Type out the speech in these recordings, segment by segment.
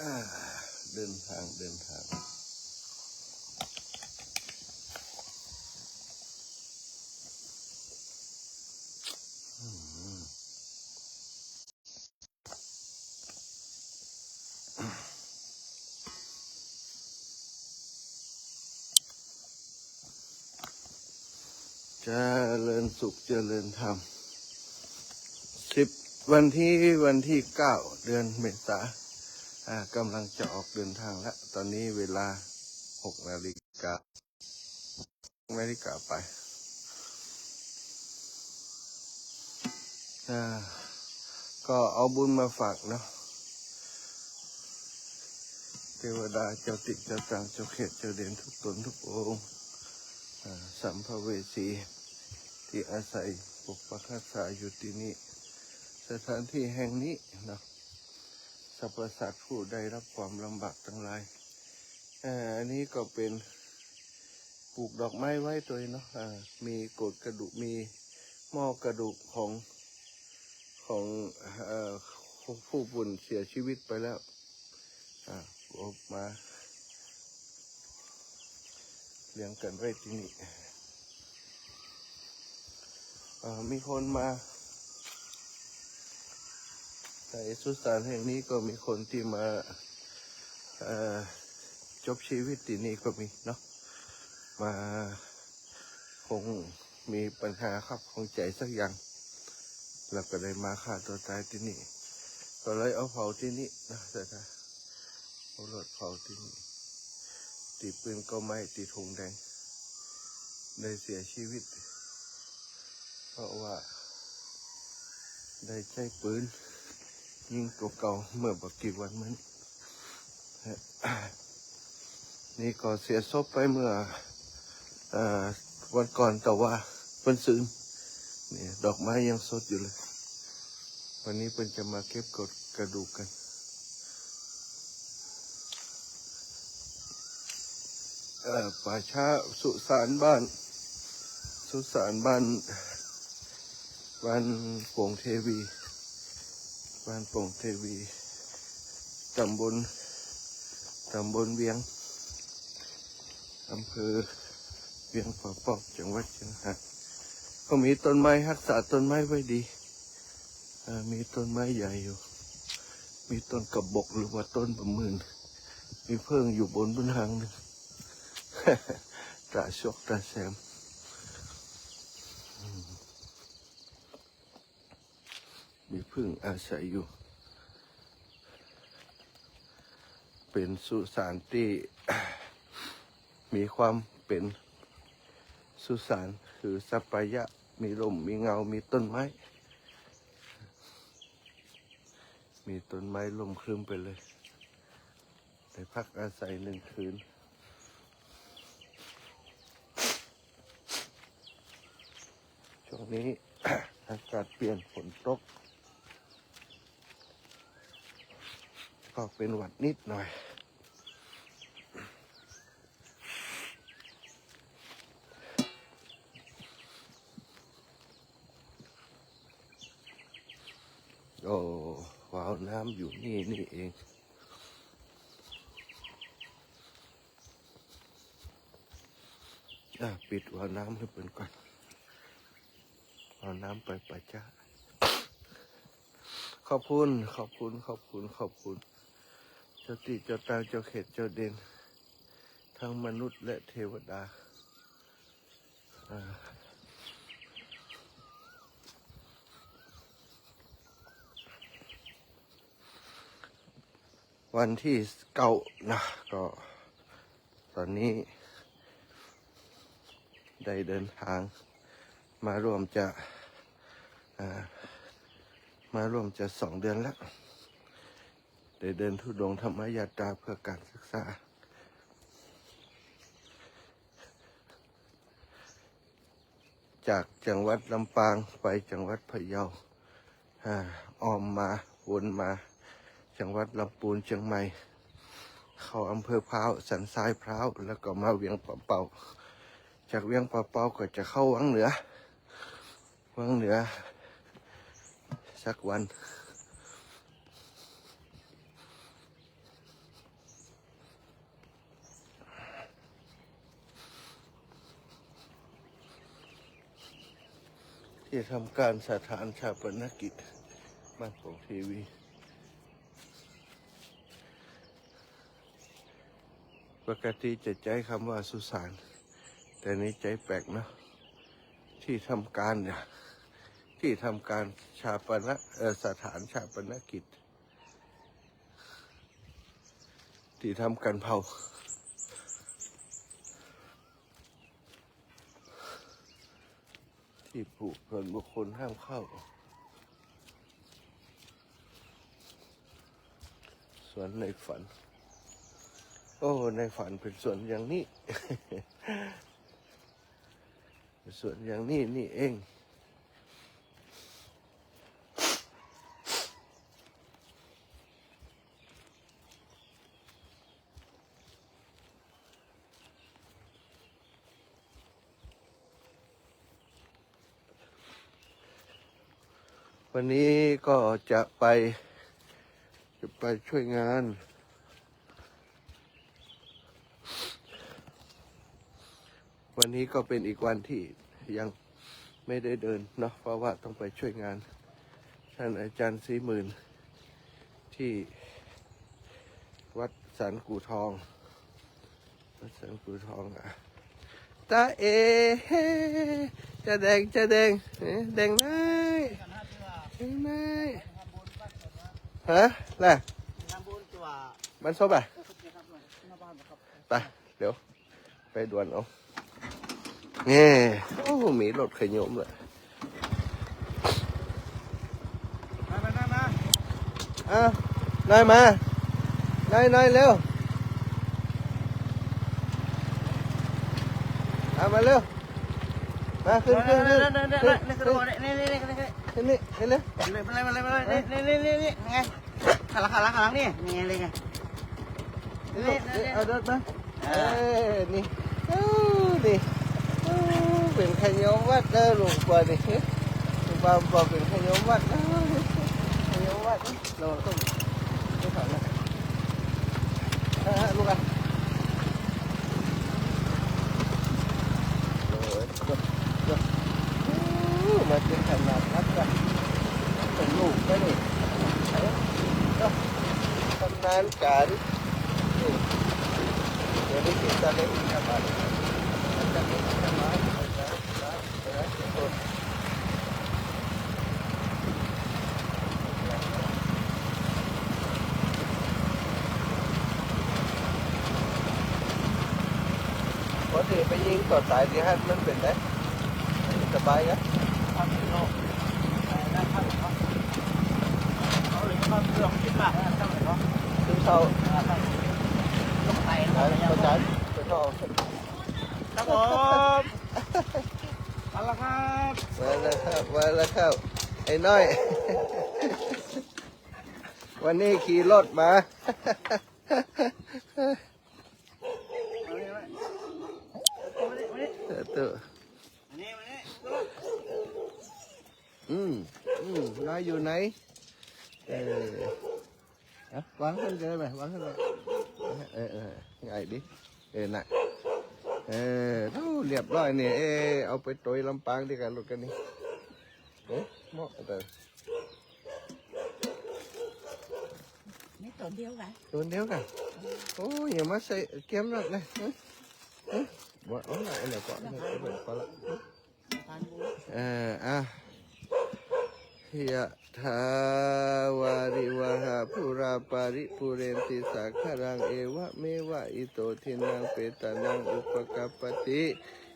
อ่าเดินทางเจริญสุขเจริญธรรมวันที่ 9 เดือนเมษากำลังจะออกเดินทางแล้วตอนนี้เวลา 6 นาฬิกาไปก็เอาบุญมาฝากเนาะเทวดาเจ้าติเจ้าต่างเจ้าเขตเจ้าเด่นทุกตนทุกองค์สัมภเวสีที่อาศัยปกปักรักษาอยู่ที่นี่สถานที่แห่งนี้เนาะสรรพสัตว์ผู้ได้รับความลำบากทั้งหลายอันนี้ก็เป็นปลูกดอกไม้ไว้ตัวเนาะมีโกฐกระดูกมีหม้อกระดูกของผู้บุญเสียชีวิตไปแล้วออกมาเลี้ยงกันไว้ที่นี่มีคนมาในสุสานแห่งนี้ก็มีคนที่มาจบชีวิตที่นี่ก็มีเนาะมาคงมีปัญหาครับของใจสักอย่างแล้วก็ได้มาฆ่าตัวตายที่นี่ก็เลยเอาเผาที่นี่นะแต่เอารถเผาที่นี่ตีปืนก็ไม่ตีธงแดงได้เสียชีวิตเพราะว่าได้ใช้ปืนยิงตัวเก่าเมื่อบักกี่วันมันนี่ก็เสียศพไปเมื่อวันก่อนแต่ว่าเป็นซืนนี่ดอกไม้ยังสดอยู่เลยวันนี้เป็นจะมาเก็บกระดูกกันป่าช้าสุสานบ้านโป่งเทวีตำบลเวียงอำเภอเวียงป่าเป้าจังหวัดเชียงรายก็มีต้นไม้รักษาต้นไม้ไว้ดีมีต้นไม้ใหญ่อยู่มีต้นกระบอกหรือว่าต้นประมื่นมีเพิ่งอยู่บนพื้นหางหนึ่ง ตาชกตาแซมมีพึ่งอาศัยอยู่เป็นสุสานที่มีความเป็นสุสานคือสัปปายะมีลมมีเงามีต้นไม้ล่มครึ้มไปเลยได้พักอาศัย1 คืนช่วงนี้ อากาศเปลี่ยนฝนตกก็เป็นหวัดนิดหน่อยโอ้วาวน้ำอยู่นี่เองปิดวาล์วน้ำให้เป็นก่อนเอาน้ำไปประจ้าขอบคุณเจ้าติเจ้าตาเจ้าเขตเจ้าเด่นทั้งมนุษย์และเทวดาวันที่9นะก็ตอนนี้ได้เดินทางมาร่วมจะ2 เดือนแล้วได้เดินธุดงค์ธรรมยาตราเพื่อการศึกษาจากจังหวัดลำปางไปจังหวัดพะเยาอ้อมมาวนมาจังหวัดลำพูนเชียงใหม่เข้าอำเภอพร้าวสันทรายพร้าวแล้วก็มาเวียงป่าเป่าจากเวียงป่าเป่าก็จะเข้าวังเหนือสักวัน ที่ทำการสถานชาปนกิจบ้านโป่งทีวีปกติจะใช้คำว่าสุสานแต่นี้ใจแปลกเนาะที่ทำการเนี่ยที่ทำการชาปนสถานชาปนกิจที่ทำการเผาที่ผู้ส่วนบุคคลห้ามเข้าสวนในฝันโอ้ในฝันเป็นสวนอย่างนี้ สวนอย่างนี้นี่เองวันนี้ก็จะไปช่วยงานวันนี้ก็เป็นอีกวันที่ยังไม่ได้เดินเนาะเพราะว่าต้องไปช่วยงานท่านอาจารย์ศรีหมื่นที่วัดสันกูทองวัดสันกูทองตาเอจะแดงแดงไหนแดงไหนฮะล่ะมันซบอ่ะไปเดี๋ยวไปด่วนเอานี่โอ้มีรถขยมเลยนายมานายเร็วมาเร็วมาขึ้นนี่ไงขาหลังนี่ไงเลยไงเอารถมานี่นี่เป็นขยมวัดเด้อลูกบ่นี่บ่เป็นขยมวัดขยมวัดเราต้องไม่ถอยนะลูกอ่ะมาเป็นขนาดนักกันเป็นลูกได้นี่ทำงานการเดี๋ยวนี้กินตะเล็กทำอะไรจะเป็นทำไมพอดีไปยิงต่อสายที่ฮัทมันเป็นไงสบายนะถึงเขาต้องไป เข้าใจไปท่อครับผมมาแล้วครับมาแล้วครับไอ้น้อยวันนี้ขี่รถมาตัวนายอยู่ไหนวางขึ้นเลยไหมวางขึ้นเลยไงดิน่ะเรียบร้อยเนี่ยเอาไปตัวลำปางดีกันรถกันนี่เหมาะแต่นี่ตัวเดียวกันโอ้ยอย่ามาใส่เค็มแล้วเลยบ่เอาไหนเนี่ยก่อนพอละยะถาวาริวหาภูราปาริปุเรนติสักขรังเอวะเมวะอิโตทินังเปตานังอุปกัปปติ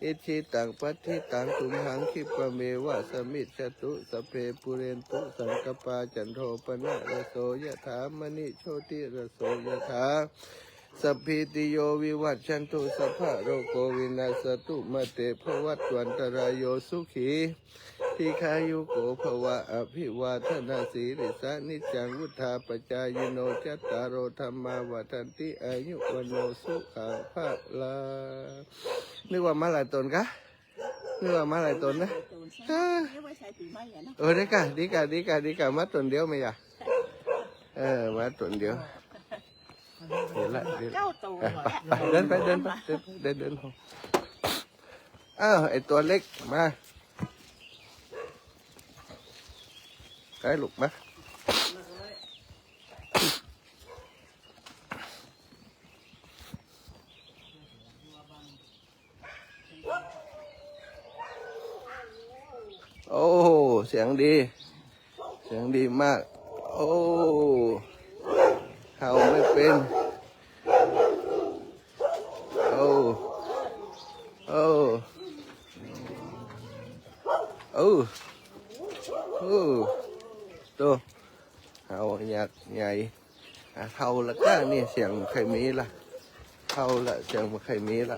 อิทิตังปัฏฐิตังตุมหังคิปะเมวะสมิจฉตุสเปปุเรนตุสังกปาจันโทปนะระโสยะถามณิโชติระโสยะถาสัพพิติโยวิวัชชันตุสัพพะโรโกวินาศตุมะเตภวัตวันตรายโยสุขีทีขายุโกภวะอภิวาทนาสีริสานิจังวุธาปจายโนจัตตารโอธรรมาวัฏันติอายุวันโนสุขังภะลานึกว่ามาหลายตนกะนึกว่ามาหลายตนนะดีกะมาตนเดียวไหมยะมาตนเดียวเดี๋ยวละเดินไปอ้าวไอตัวเล็กมา ได้ลูกมาโอ้เสียงดีเสียงดีมากโอ้เห่าไม่เป็นโอ้โอ้โอ้โอ้ตัวเห่าใหญ่เท่าละก็นี่เสียงใครมีล่ะเท่าละเสียงใครมีล่ะ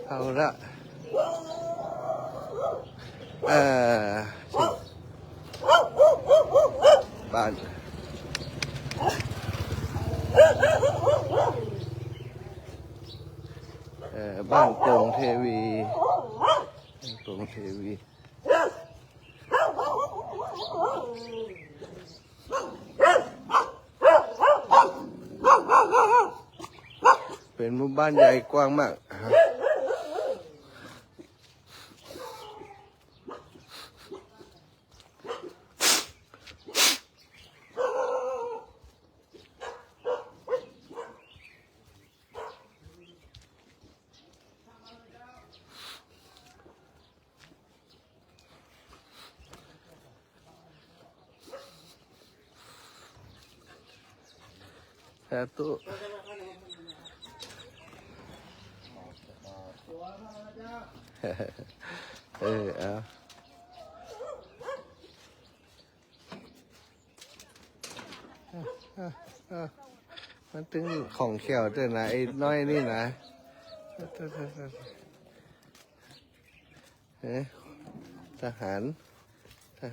เท่าละบ้านบ้านโป่งเทวีโป่งเทวีเป็นหมู่บ้านใหญ่กว้างมากsatuมันถึงของเขียวแต่นะไอ้น้อยนี่นะทห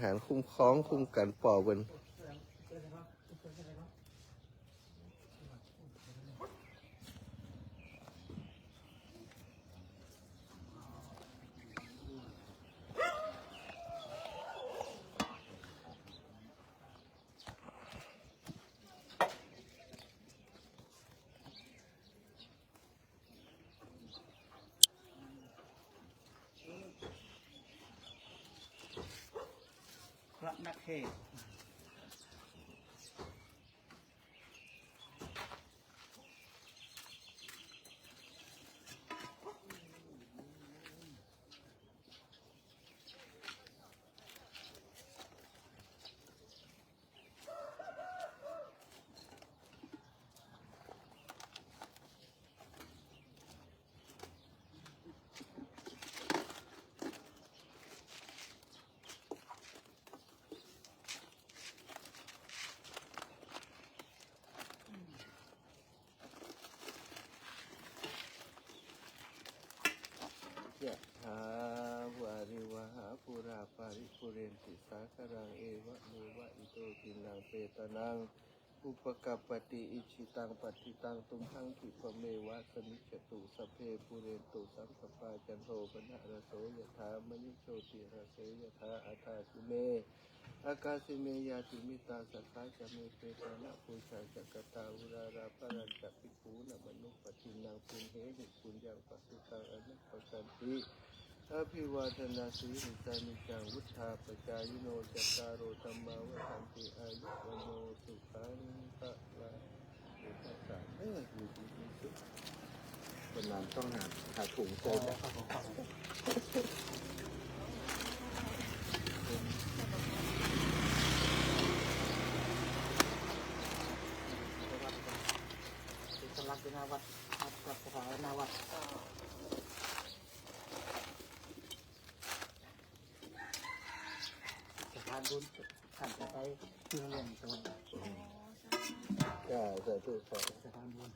ารคุ้มครองคุ้มกันป่อบนพระนักเทศน์ยะถาวาริวหาปุราปาริปุเรนติสาครังเอวะเมวะอิโตทินังเปตนังอุปกัปปติอิชิตังปฏิตังตุมหังคิปะเมวะสมิจจตุสัพเพปุเรนตุสังกปาจันโทปนะระโสยะถามณิโชติระเสยะถาอาตาสิเมอากาสิเมยาติมิตาสักขาจะเมเปตานะปูชาจักตาอุราราปรัญจปิภูนะมนุปตินังปุญเหหิปุญญังปัสสุตังอนุปสันติอภิวาทนาสีริสานิจังวุฒาปจายโนจัตตารโอธรรมาวทันติอายุวโนสุขังพระลาอุปสัมอยู่ดีมีสุขเป็นน้ำต้องหาถุงโซ่สำนักเป็นนาวัดกับสถานนาวัดสถานบุญขันจะไปเพื่อเรียนสมัย ก็จะถูกขอ สถานบุญ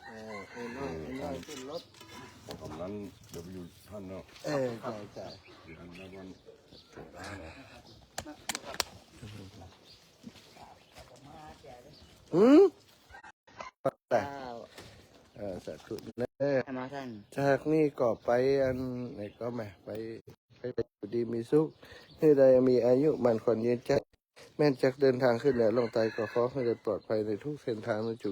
ไอ้น้อยขึ้นรถ ตอนนั้นเดี๋ยวไปอยู่ท่านเนาะ ใช่ อยู่ท่านแล้วมัน แต่สาธุเนอ ธรรมท่าน จากนี้ก็ไปอันไหนก็แม่ไปอยู่ดีมีสุขให้ได้มีอายุมันคนยืนใจแม่นจากเดินทางขึ้นเหนือลงใต้ก็ขอให้ได้ปลอดภัยในทุกเส้นทางนะจุ